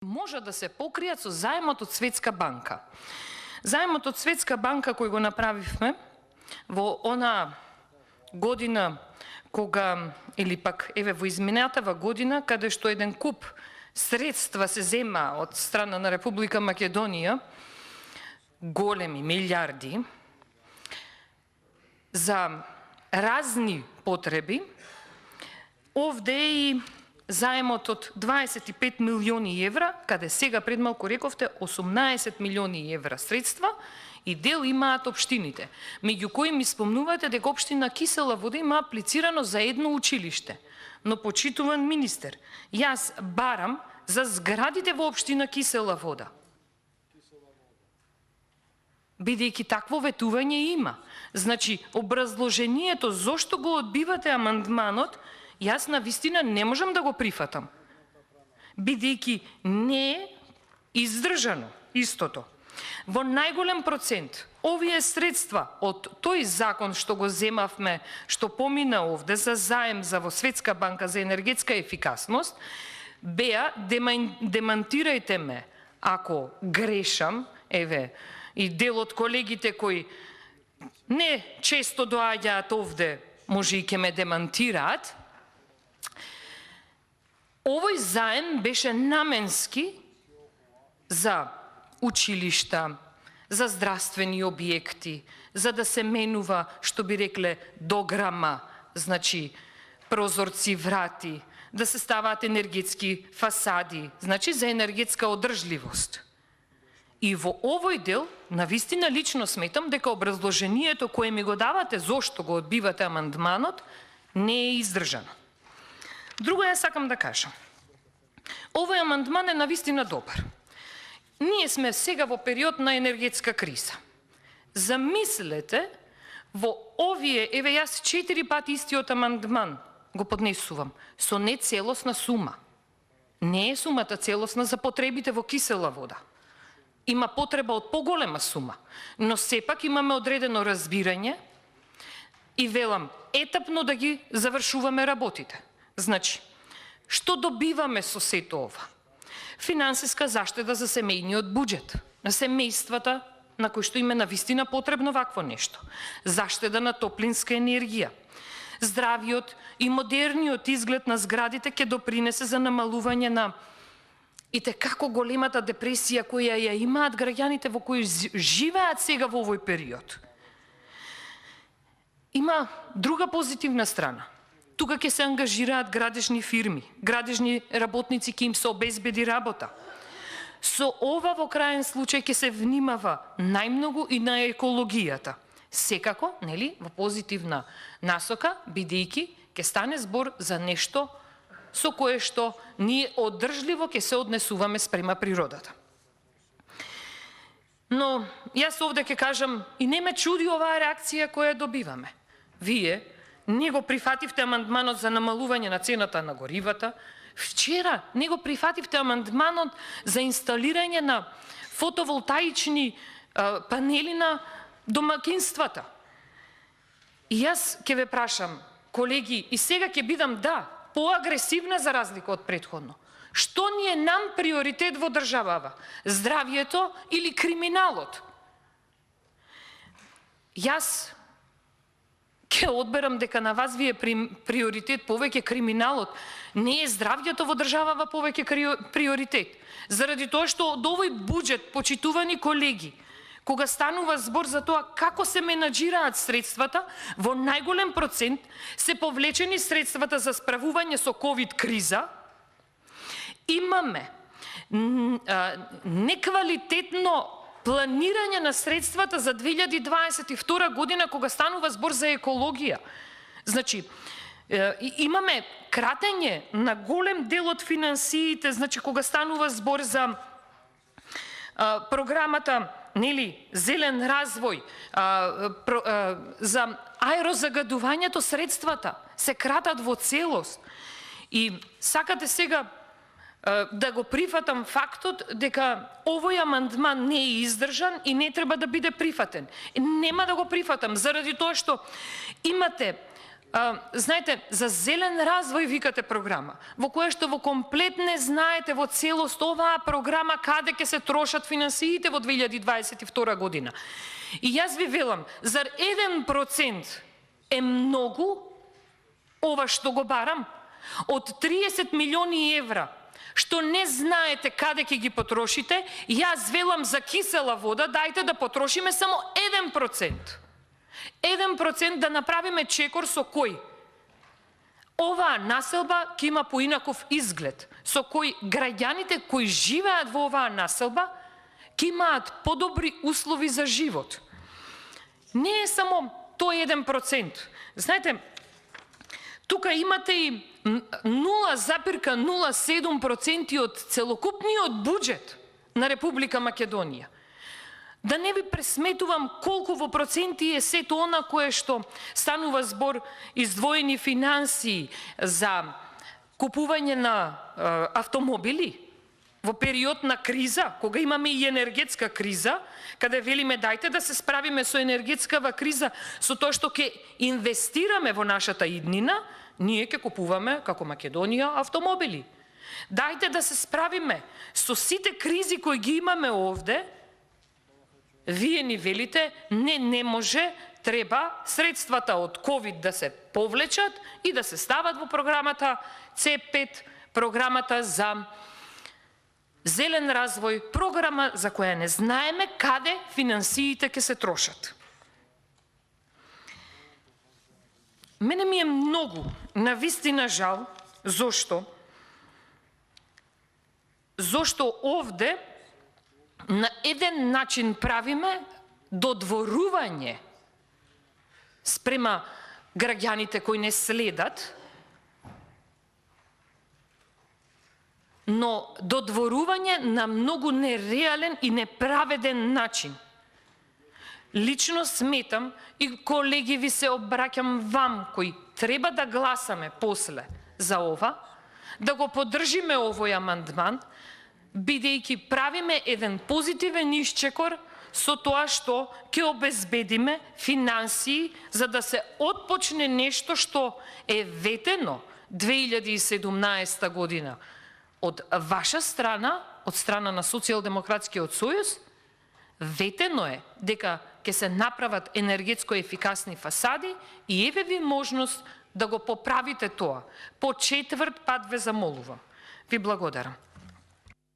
може да се покријат со заемот од Светска банка. Заемот од Светска банка кој го направивме во она година кога, или пак еве во изминатава година, каде што еден куп средства се зема од страна на Република Македонија, големи милиарди, за разни потреби, овде и заемот од 25 милиони евра, каде сега пред малку рековте 18 милиони евра средства и дел имаат општините, меѓу кои ми спомнувате дека општина Кисела Вода има аплицирано за едно училиште. Но, почитуван министер, јас барам за зградите во општина Кисела Вода. Бидејќи такво ветување има. Значи, образложението зошто го одбивате амандманот, јас на вистина не можам да го прифатам. Бидејќи не е издржано истото. Во најголем процент, овие средства од тој закон што го земавме, што помина овде за заем за во Светска банка за енергетска ефикасност, беа, демантирајте ме ако грешам, еве, и дел од колегите кои не често доаѓаат овде, може и ќе ме демантираат, овој заем беше наменски за училишта, за здравствени објекти, за да се менува, што би рекле, дограма, значи прозорци, врати, да се ставаат енергетски фасади, значи за енергетска одржливост. И во овој дел, навистина лично сметам дека образложението кое ми го давате, зошто го одбивате амандманот, не е издржано. Друго ја сакам да кажам. Овој амандман е навистина добар. Ние сме сега во период на енергетска криза. Замислете, во овие, еве јас 4 пати истиот амандман го поднесувам, со нецелосна сума. Не е сумата целосна за потребите во Кисела Вода. Има потреба од поголема сума, но сепак имаме одредено разбирање и велам, етапно да ги завршуваме работите. Значи, што добиваме со сето ова? Финансиска заштеда за семејниот буџет, на семејствата на кои што има навистина потребно вакво нешто. Заштеда на топлинска енергија. Здравиот и модерниот изглед на зградите ќе допринесе за намалување на и како големата депресија која ја имаат граѓаните во кои живеат сега во овој период. Има друга позитивна страна. Тука ќе се ангажираат градежни фирми, градежни работници ќе им се обезбеди работа. Со ова во краен случај ќе се внимава најмногу и на екологијата. Секако, нели, во позитивна насока, бидејќи ќе стане збор за нешто со кое што ние одржливо ќе се однесуваме спрема природата. Но јас овде ќе кажам, и не ме чуди оваа реакција која добиваме. Вие не го прифативте амандманот за намалување на цената на горивата. Вчера не го прифативте амандманот за инсталирање на фотоволтаични панели на домакинствата. И јас ќе ве прашам, колеги, и сега ќе бидам поагресивна за разлика од претходно. Што ни е нам приоритет во државава? Здравието или криминалот? Јас ќе одберам дека на вас ви е приоритет повеќе криминалот. Не е здравјето во државава повеќе приоритет. Заради тоа што од овој буџет, почитувани колеги, кога станува збор за тоа како се менаџираат средствата, во најголем процент се повлечени средствата за справување со ковид криза, имаме неквалитетно планирање на средствата за 2022 година кога станува збор за екологија. Значи, имаме кратење на голем дел од финансиите, значи кога станува збор за програмата нели, зелен развој, за аерозагадувањето средствата се кратат во целост. И сакате сега да го прифатам фактот дека овој амандман не е издржан и не треба да биде прифатен. Нема да го прифатам, заради тоа што имате знаете, за зелен развој викате програма, во која што во комплет не знаете во целост оваа програма каде ќе се трошат финансиите во 2022 година. И јас ви велам, зар 1% е многу ова што го барам? Од 30 милиони евра, што не знаете каде ќе ги потрошите, јас велам за кисела вода, дајте да потрошиме само 1%. 1% да направиме чекор со кој оваа населба ќе има поинаков изглед, со кој граѓаните кои живеат во оваа населба ќе имаат подобри услови за живот. Не е само тој 1%. Знаете, тука имате и 0,07% од целокупниот буџет на Република Македонија. Да не ви пресметувам колку во проценти е сето она кое што станува збор издвоени финансии за купување на автомобили во период на криза, кога имаме и енергетска криза, каде велиме дајте да се справиме со енергетскава криза, со тоа што ќе инвестираме во нашата иднина, ние ќе купуваме како Македонија автомобили. Дајте да се справиме со сите кризи кои ги имаме овде. Вие ни велите, не може, треба средствата од ковид да се повлечат и да се стават во програмата C5, програмата за зелен развој, програма за која не знаеме каде финансиите ќе се трошат. Мене ми е многу, навистина жал, зошто овде на еден начин правиме додворување спрема граѓаните кои не следат, но додворување на многу нереален и неправеден начин. Лично сметам, и колеги ви се обраќам вам, кои треба да гласаме после за ова, да го поддржиме овој амандман, бидејќи правиме еден позитивен исчекор со тоа што ќе обезбедиме финансии за да се отпочне нешто што е ветено 2017 година од ваша страна, од страна на Социјалдемократскиот сојуз. Ветено е дека ќе се направат енергетско ефикасни фасади и еве ви можност да го поправите тоа. По четврт пат ве замолувам. Ви благодарам.